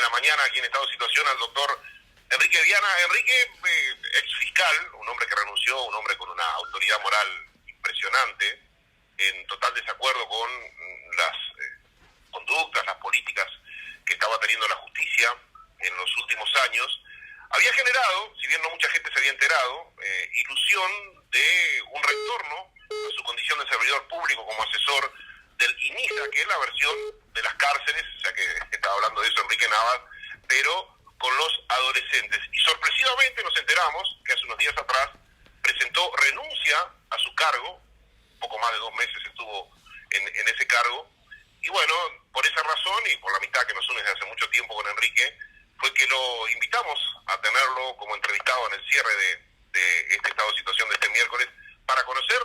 la mañana aquí en estado de situación al doctor Enrique Viana. Enrique, ex fiscal, un hombre que renunció, un hombre con una autoridad moral impresionante, en total desacuerdo con las conductas, las políticas que estaba teniendo la justicia en los últimos años, había generado, si bien no mucha gente se había enterado, ilusión de un retorno a su condición de servidor público como asesor del INISA, que es la versión de las cárceles, o sea que estaba hablando de eso Enrique Navas, pero con los adolescentes. Y sorpresivamente nos enteramos que hace unos días atrás presentó renuncia a su cargo, poco más de 2 meses estuvo en ese cargo, y bueno, por esa razón y por la amistad que nos une desde hace mucho tiempo con Enrique, fue que lo invitamos a tenerlo como entrevistado en el cierre de este estado de situación de este miércoles, para conocer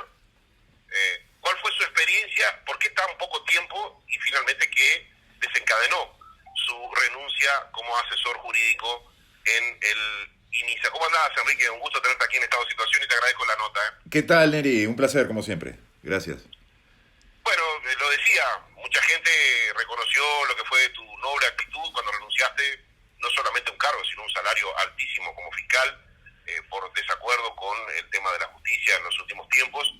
cuál fue su experiencia, por qué tan poco tiempo y finalmente qué desencadenó su renuncia como asesor jurídico en el INISA. ¿Cómo andás, Enrique? Un gusto tenerte aquí en estado de situación y te agradezco la nota. ¿Qué tal, Neri? Un placer, como siempre. Gracias. Bueno, lo decía, mucha gente reconoció lo que fue tu noble actitud cuando renunciaste, no solamente un cargo, sino un salario altísimo como fiscal, por desacuerdo con el tema de la justicia en los últimos tiempos.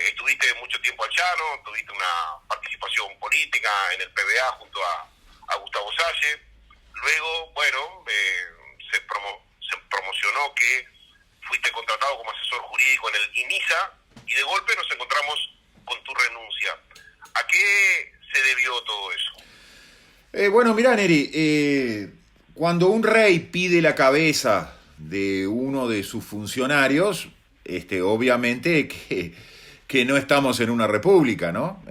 Estuviste mucho tiempo al llano, tuviste una participación política en el PBA junto a Gustavo Salle. Luego, bueno, se promocionó que fuiste contratado como asesor jurídico en el INISA y de golpe nos encontramos con tu renuncia. ¿A qué se debió todo eso? Bueno, mirá, Neri, cuando un rey pide la cabeza de uno de sus funcionarios, obviamente que no estamos en una república, ¿no?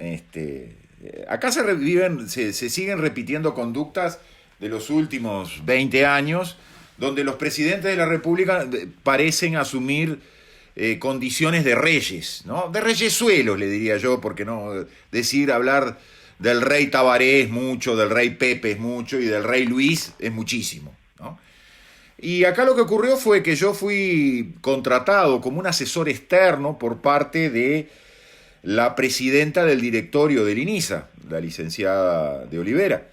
Acá se siguen repitiendo conductas de los últimos 20 años, donde los presidentes de la república parecen asumir condiciones de reyes, ¿no? De reyesuelos, le diría yo, porque no hablar del rey Tabaré es mucho, del rey Pepe es mucho y del rey Luis es muchísimo, ¿no? Y acá lo que ocurrió fue que yo fui contratado como un asesor externo por parte de la presidenta del directorio del INISA, la licenciada de Olivera.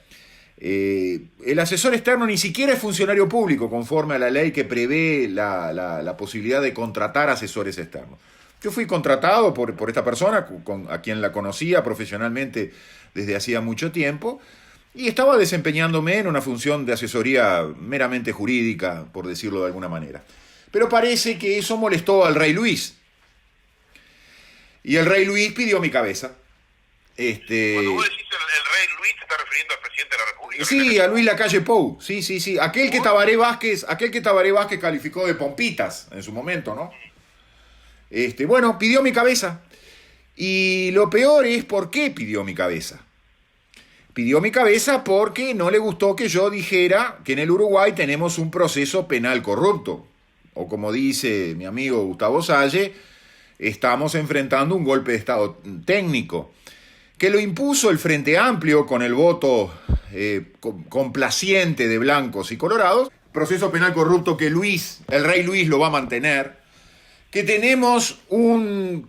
El asesor externo ni siquiera es funcionario público, conforme a la ley que prevé la posibilidad de contratar asesores externos. Yo fui contratado por esta persona, a quien la conocía profesionalmente desde hacía mucho tiempo, y estaba desempeñándome en una función de asesoría meramente jurídica, por decirlo de alguna manera. Pero parece que eso molestó al rey Luis. Y el rey Luis pidió mi cabeza. Cuando vos decís el rey Luis, ¿te estás refiriendo al presidente de la República? Sí, a Luis Lacalle Pou. Sí. Aquel que Tabaré Vázquez calificó de pompitas en su momento, ¿no? Bueno, pidió mi cabeza. Y lo peor es por qué pidió mi cabeza. Pidió mi cabeza porque no le gustó que yo dijera que en el Uruguay tenemos un proceso penal corrupto. O como dice mi amigo Gustavo Salle, estamos enfrentando un golpe de Estado técnico, que lo impuso el Frente Amplio con el voto complaciente de blancos y colorados. Proceso penal corrupto que el rey Luis lo va a mantener. Que tenemos una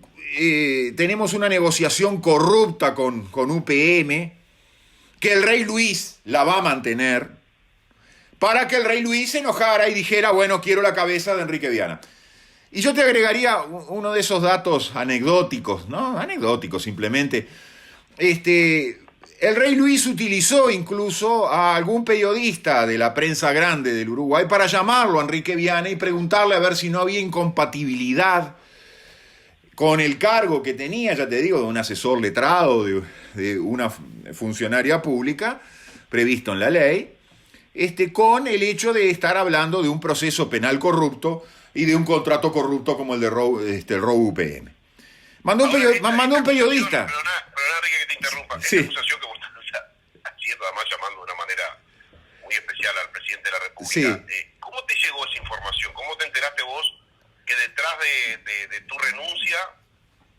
negociación corrupta con UPM, que el rey Luis la va a mantener, para que el rey Luis se enojara y dijera, bueno, quiero la cabeza de Enrique Viana. Y yo te agregaría uno de esos datos anecdóticos, ¿no? Anecdóticos simplemente. El rey Luis utilizó incluso a algún periodista de la prensa grande del Uruguay para llamarlo a Enrique Viana y preguntarle a ver si no había incompatibilidad con el cargo que tenía, ya te digo, de un asesor letrado, de una funcionaria pública, previsto en la ley, con el hecho de estar hablando de un proceso penal corrupto y de un contrato corrupto como el de Robo UPM. Mandó un periodista. Perdona, Enrique, que te interrumpa. Sí. Esta acusación que vos estás haciendo, además llamando de una manera muy especial al presidente de la República. Sí. ¿Cómo te llegó esa información? ¿Cómo te enteraste vos que detrás de tu renuncia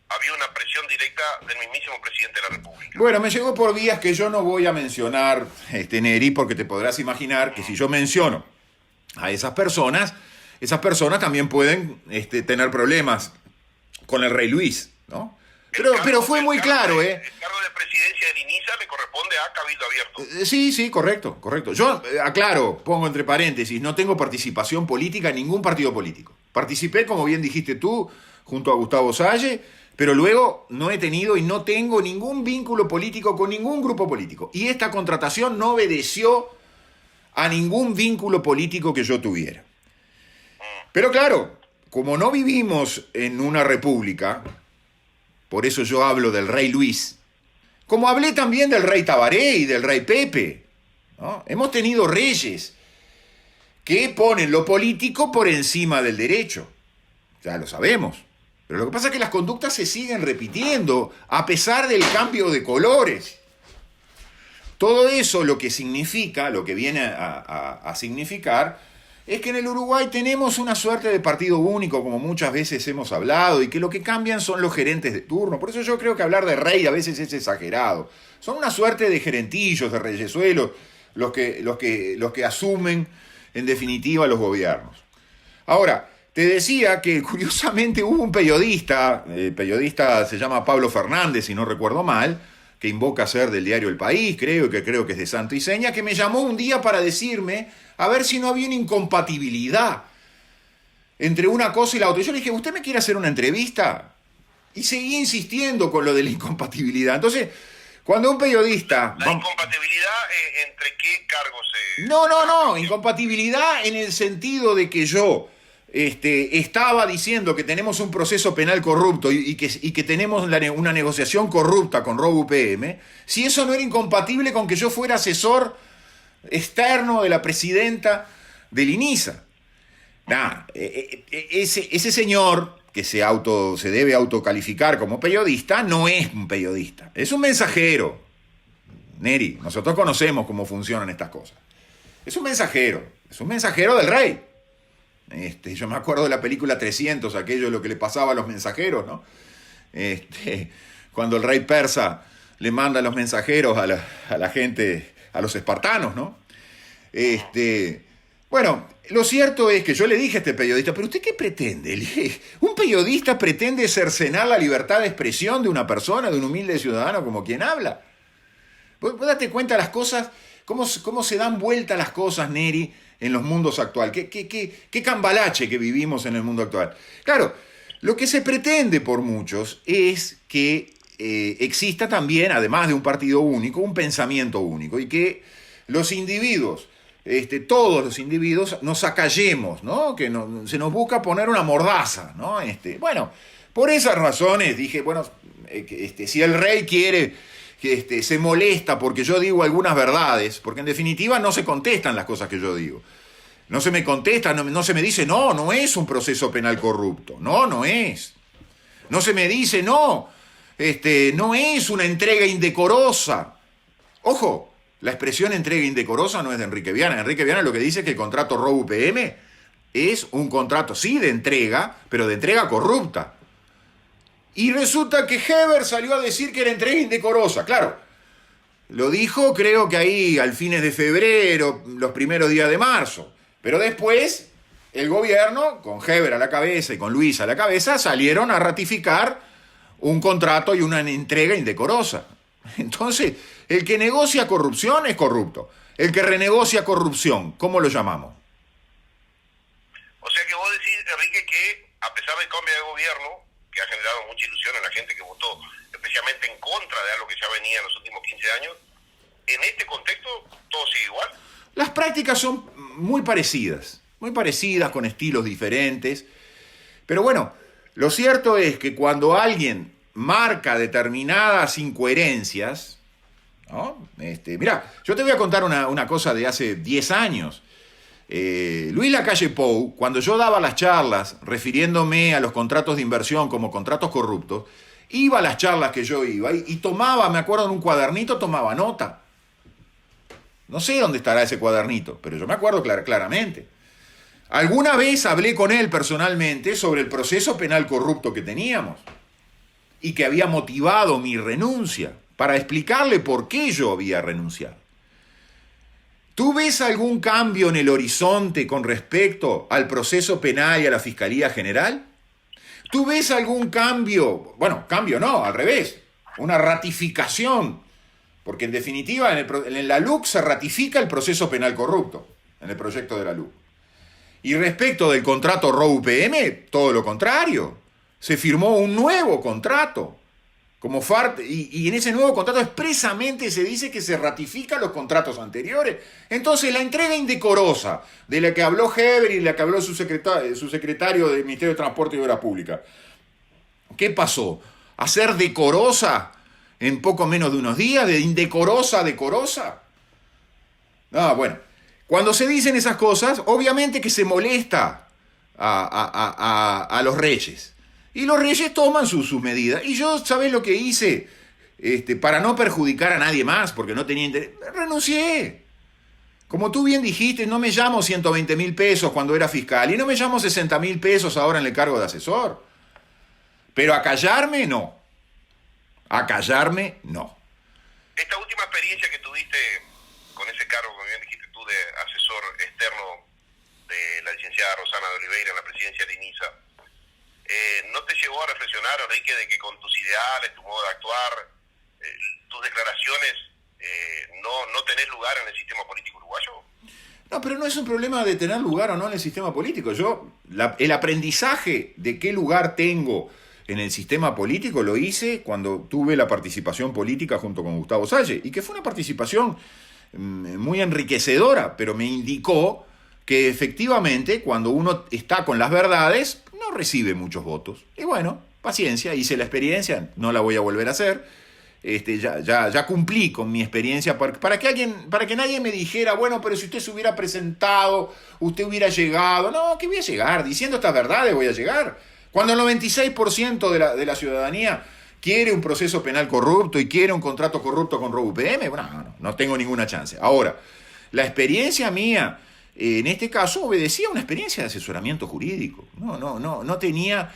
había una presión directa del mismísimo presidente de la República? Bueno, me llegó por vías que yo no voy a mencionar, Neri, porque te podrás imaginar que si yo menciono a esas personas también pueden tener problemas con el rey Luis, ¿no? Pero fue muy claro, El cargo de presidencia del INISA le corresponde a Cabildo Abierto. Sí, correcto. Yo aclaro, pongo entre paréntesis, no tengo participación política en ningún partido político. Participé, como bien dijiste tú, junto a Gustavo Salle, pero luego no he tenido y no tengo ningún vínculo político con ningún grupo político. Y esta contratación no obedeció a ningún vínculo político que yo tuviera. Pero claro, como no vivimos en una república, por eso yo hablo del rey Luis, como hablé también del rey Tabaré y del rey Pepe, ¿no? Hemos tenido reyes que ponen lo político por encima del derecho. Ya lo sabemos. Pero lo que pasa es que las conductas se siguen repitiendo a pesar del cambio de colores. Todo eso lo que significa, lo que viene a significar, es que en el Uruguay tenemos una suerte de partido único, como muchas veces hemos hablado, y que lo que cambian son los gerentes de turno. Por eso yo creo que hablar de rey a veces es exagerado. Son una suerte de gerentillos, de reyesuelos, los que asumen, en definitiva, los gobiernos. Ahora, te decía que curiosamente hubo un periodista, el periodista se llama Pablo Fernández, si no recuerdo mal, que invoca ser del diario El País, creo que es de Santo y Seña, que me llamó un día para decirme a ver si no había una incompatibilidad entre una cosa y la otra. Y yo le dije, ¿usted me quiere hacer una entrevista? Y seguí insistiendo con lo de la incompatibilidad. Entonces, cuando un periodista... ¿La incompatibilidad entre qué cargos se...? No, incompatibilidad en el sentido de que yo estaba diciendo que tenemos un proceso penal corrupto y que tenemos una negociación corrupta con RoboUPM, si eso no era incompatible con que yo fuera asesor externo de la presidenta del INISA. Ese señor que se debe autocalificar como periodista no es un periodista, es un mensajero. Neri, nosotros conocemos cómo funcionan estas cosas. Es un mensajero del rey. Yo me acuerdo de la película 300, aquello es lo que le pasaba a los mensajeros, ¿no? Cuando el rey persa le manda los mensajeros a la gente, a los espartanos, ¿no? Bueno, lo cierto es que yo le dije a este periodista, ¿pero usted qué pretende? ¿Un periodista pretende cercenar la libertad de expresión de una persona, de un humilde ciudadano como quien habla? ¿Vos date cuenta de las cosas, cómo se dan vuelta las cosas, Neri, en los mundos actuales? ¿Qué cambalache que vivimos en el mundo actual? Claro, lo que se pretende por muchos es que exista también, además de un partido único, un pensamiento único, y que los individuos, todos los individuos, nos acallemos, ¿no? Que se nos busca poner una mordaza, ¿no? Bueno, por esas razones dije, bueno, si el rey quiere... que se molesta porque yo digo algunas verdades, porque en definitiva no se contestan las cosas que yo digo. No se me contesta, no se me dice, no es un proceso penal corrupto. No es. No se me dice, no es una entrega indecorosa. Ojo, la expresión entrega indecorosa no es de Enrique Viana. Enrique Viana lo que dice es que el contrato RoboUPM es un contrato, sí, de entrega, pero de entrega corrupta. Y resulta que Heber salió a decir que era entrega indecorosa. Claro, lo dijo creo que ahí al fines de febrero, los primeros días de marzo. Pero después el gobierno, con Heber a la cabeza y con Luis a la cabeza, salieron a ratificar un contrato y una entrega indecorosa. Entonces, el que negocia corrupción es corrupto. El que renegocia corrupción, ¿cómo lo llamamos? O sea que vos decís, Enrique, que a pesar del cambio de gobierno, que ha generado mucha ilusión a la gente que votó especialmente en contra de algo que ya venía en los últimos 15 años, en este contexto todo sigue igual. Las prácticas son muy parecidas, con estilos diferentes, pero bueno, lo cierto es que cuando alguien marca determinadas incoherencias, ¿no? Mirá, yo te voy a contar una cosa de hace 10 años. Luis Lacalle Pou, cuando yo daba las charlas refiriéndome a los contratos de inversión como contratos corruptos, iba a las charlas que yo iba y tomaba, me acuerdo, en un cuadernito tomaba nota. No sé dónde estará ese cuadernito, pero yo me acuerdo claramente. Alguna vez hablé con él personalmente sobre el proceso penal corrupto que teníamos y que había motivado mi renuncia para explicarle por qué yo había renunciado. ¿Tú ves algún cambio en el horizonte con respecto al proceso penal y a la Fiscalía General? ¿Tú ves algún cambio? Bueno, cambio no, al revés, una ratificación, porque en definitiva en la LUC se ratifica el proceso penal corrupto, en el proyecto de la LUC. Y respecto del contrato ROU-UPM, todo lo contrario, se firmó un nuevo contrato. Y en ese nuevo contrato expresamente se dice que se ratifican los contratos anteriores. Entonces la entrega indecorosa de la que habló Heber y de la que habló su secretario del Ministerio de Transporte y Obras Públicas, ¿qué pasó? ¿A ser decorosa en poco menos de unos días? ¿De indecorosa a decorosa? Ah, bueno, cuando se dicen esas cosas, obviamente que se molesta a los reyes. Y los reyes toman sus medidas. Y yo, ¿sabés lo que hice? Para no perjudicar a nadie más, porque no tenía interés, renuncié. Como tú bien dijiste, no me llamo 120.000 pesos cuando era fiscal y no me llamo 60.000 pesos ahora en el cargo de asesor. Pero a callarme, no. A callarme, no. Esta última experiencia que tuviste con ese cargo, como bien dijiste tú, de asesor externo de la licenciada Rosana de Oliveira en la presidencia de INISA, ¿no te llevó a reflexionar, Enrique, de que con tus ideales, tu modo de actuar, tus declaraciones, no tenés lugar en el sistema político uruguayo? No, pero no es un problema de tener lugar o no en el sistema político. El aprendizaje de qué lugar tengo en el sistema político lo hice cuando tuve la participación política junto con Gustavo Salle, y que fue una participación muy enriquecedora, pero me indicó que efectivamente cuando uno está con las verdades no recibe muchos votos. Y bueno, paciencia, hice la experiencia, no la voy a volver a hacer. Ya cumplí con mi experiencia para que nadie me dijera, bueno, pero si usted se hubiera presentado, usted hubiera llegado. No, que voy a llegar, diciendo estas verdades voy a llegar. Cuando el 96% de la ciudadanía quiere un proceso penal corrupto y quiere un contrato corrupto con ROU-UPM, bueno, no tengo ninguna chance. Ahora, la experiencia mía en este caso obedecía a una experiencia de asesoramiento jurídico. No tenía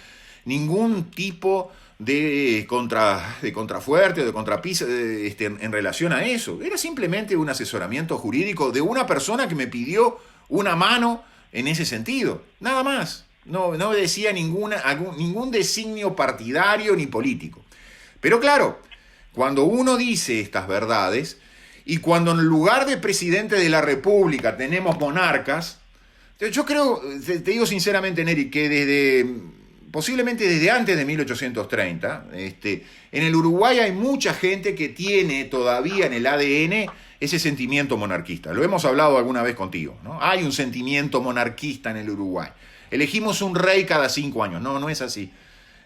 ningún tipo de contrafuerte o de contrapiso en relación a eso. Era simplemente un asesoramiento jurídico de una persona que me pidió una mano en ese sentido. Nada más. No obedecía ningún designio partidario ni político. Pero claro, cuando uno dice estas verdades, y cuando en lugar de presidente de la República tenemos monarcas, yo creo, te digo sinceramente, Neri, que posiblemente desde antes de 1830, en el Uruguay hay mucha gente que tiene todavía en el ADN ese sentimiento monarquista. Lo hemos hablado alguna vez contigo, ¿no? Hay un sentimiento monarquista en el Uruguay. Elegimos un rey cada 5 años. No es así.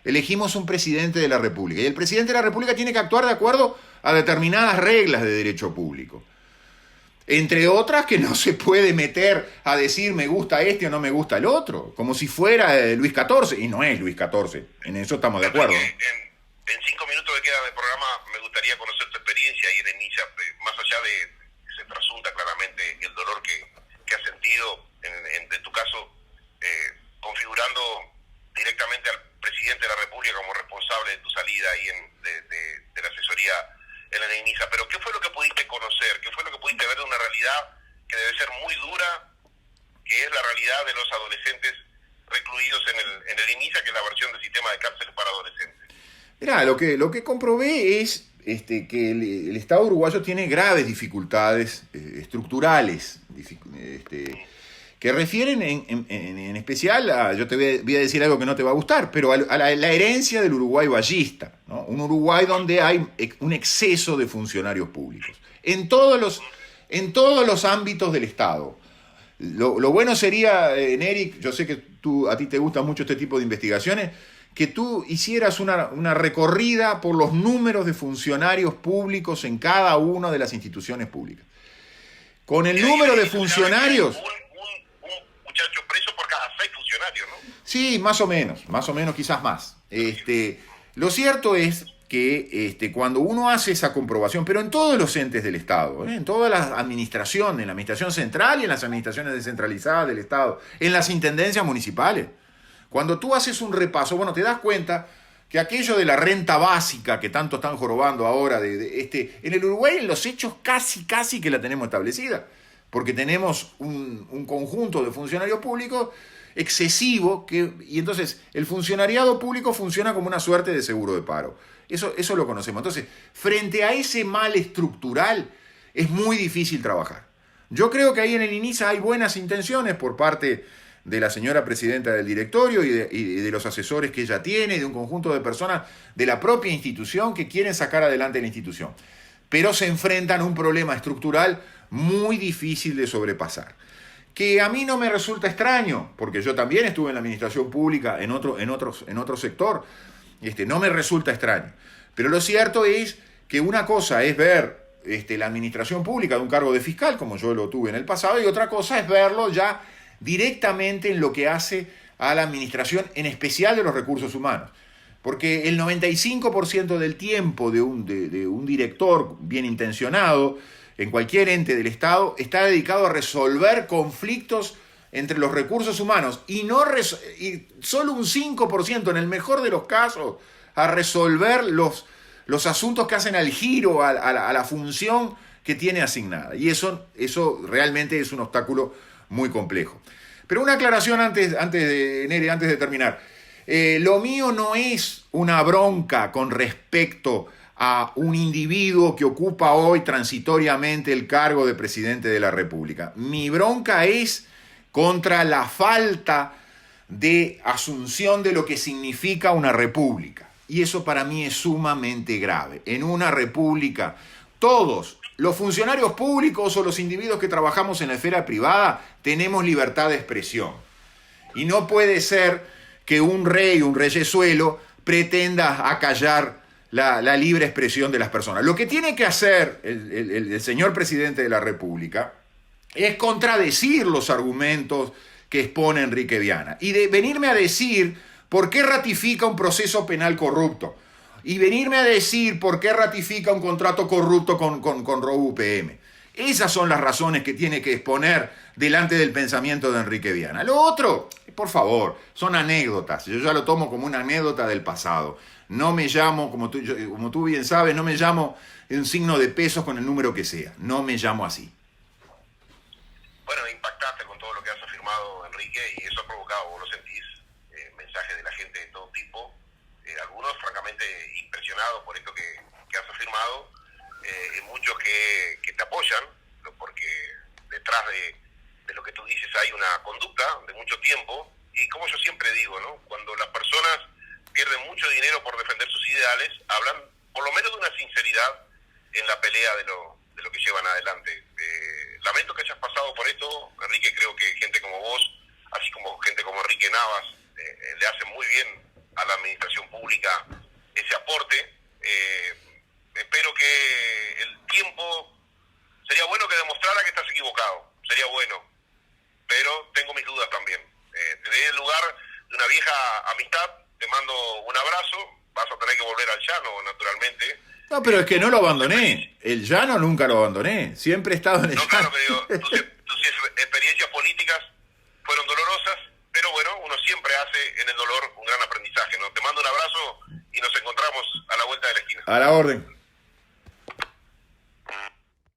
Elegimos un presidente de la República. Y el presidente de la República tiene que actuar de acuerdo a determinadas reglas de derecho público. Entre otras, que no se puede meter a decir me gusta este o no me gusta el otro, como si fuera Luis XIV, y no es Luis XIV, en eso estamos de acuerdo. En 5 minutos que quedan del programa me gustaría conocer tu experiencia ahí en INISA, más allá de que se trasunta claramente el dolor que has sentido, en tu caso, configurando directamente al presidente de la República como responsable de tu salida ahí de la asesoría en la INISA, pero ¿qué fue lo que pudiste conocer? ¿Qué fue lo que pudiste ver de una realidad que debe ser muy dura, que es la realidad de los adolescentes recluidos en el INISA, que es la versión del sistema de cárceles para adolescentes? Mirá, lo que comprobé es que el Estado uruguayo tiene graves dificultades estructurales, que refieren en especial yo te voy a decir algo que no te va a gustar, pero a la herencia del Uruguay vallista, ¿no? Un Uruguay donde hay un exceso de funcionarios públicos en todos los ámbitos del Estado. Lo bueno sería, Neri, yo sé que a ti te gusta mucho este tipo de investigaciones, que tú hicieras una recorrida por los números de funcionarios públicos en cada una de las instituciones públicas. Con el número de funcionarios... muchacho preso por cada 6 funcionarios, ¿no? Sí, más o menos, quizás más. Lo cierto es que cuando uno hace esa comprobación, pero en todos los entes del Estado, en todas las administraciones, en la administración central y en las administraciones descentralizadas del Estado, en las intendencias municipales, cuando tú haces un repaso, bueno, te das cuenta que aquello de la renta básica que tanto están jorobando ahora, en el Uruguay en los hechos casi que la tenemos establecida. porque tenemos un conjunto de funcionarios públicos excesivo, y entonces el funcionariado público funciona como una suerte de seguro de paro. Eso lo conocemos. Entonces, frente a ese mal estructural, es muy difícil trabajar. Yo creo que ahí en el INISA hay buenas intenciones por parte de la señora presidenta del directorio y de los asesores que ella tiene, de un conjunto de personas de la propia institución que quieren sacar adelante la institución. Pero se enfrentan a un problema estructural muy difícil de sobrepasar, que a mí no me resulta extraño, porque yo también estuve en la administración pública en otro sector, no me resulta extraño. Pero lo cierto es que una cosa es ver la administración pública de un cargo de fiscal, como yo lo tuve en el pasado, y otra cosa es verlo ya directamente en lo que hace a la administración, en especial de los recursos humanos. Porque el 95% del tiempo de un director bien intencionado en cualquier ente del Estado está dedicado a resolver conflictos entre los recursos humanos y solo un 5%, en el mejor de los casos, a resolver los asuntos que hacen al giro, a la función que tiene asignada. Y eso realmente es un obstáculo muy complejo. Pero una aclaración antes de terminar. Lo mío no es una bronca con respecto a un individuo que ocupa hoy transitoriamente el cargo de presidente de la República. Mi bronca es contra la falta de asunción de lo que significa una república. Y eso para mí es sumamente grave. En una república, todos, los funcionarios públicos o los individuos que trabajamos en la esfera privada, tenemos libertad de expresión. Y no puede ser que un reyesuelo, pretenda acallar la libre expresión de las personas. Lo que tiene que hacer el señor presidente de la República es contradecir los argumentos que expone Enrique Viana y de venirme a decir por qué ratifica un proceso penal corrupto y venirme a decir por qué ratifica un contrato corrupto con ROUPM. Esas son las razones que tiene que exponer delante del pensamiento de Enrique Viana. Lo otro, por favor, son anécdotas. Yo ya lo tomo como una anécdota del pasado. No me llamo, como tú bien sabes, no me llamo un signo de pesos con el número que sea. No me llamo así. Bueno, impactaste con todo lo que has afirmado, Enrique, y eso ha provocado, vos lo sentís, mensajes de la gente de todo tipo, algunos francamente impresionados por esto que has afirmado, y muchos que te apoyan, porque detrás de lo que tú dices hay una conducta de mucho tiempo, y como yo siempre digo, ¿no? Cuando las personas pierden mucho dinero por defender sus ideales, hablan por lo menos de una sinceridad en la pelea de lo que llevan adelante. Lamento que hayas pasado por esto, Enrique. Creo que gente como vos, así como gente como Enrique Navas, le hace muy bien a la administración pública ese aporte. Espero que el tiempo, sería bueno que demostrara que estás equivocado, sería bueno, pero tengo mis dudas también. Te doy el lugar de una vieja amistad, te mando un abrazo, vas a tener que volver al llano, naturalmente. No, pero es que no lo abandoné. El llano nunca lo abandoné. Siempre he estado en el llano. Claro, pero tus experiencias políticas fueron dolorosas, pero bueno, uno siempre hace en el dolor un gran aprendizaje, ¿no? Te mando un abrazo y nos encontramos a la vuelta de la esquina. A la orden.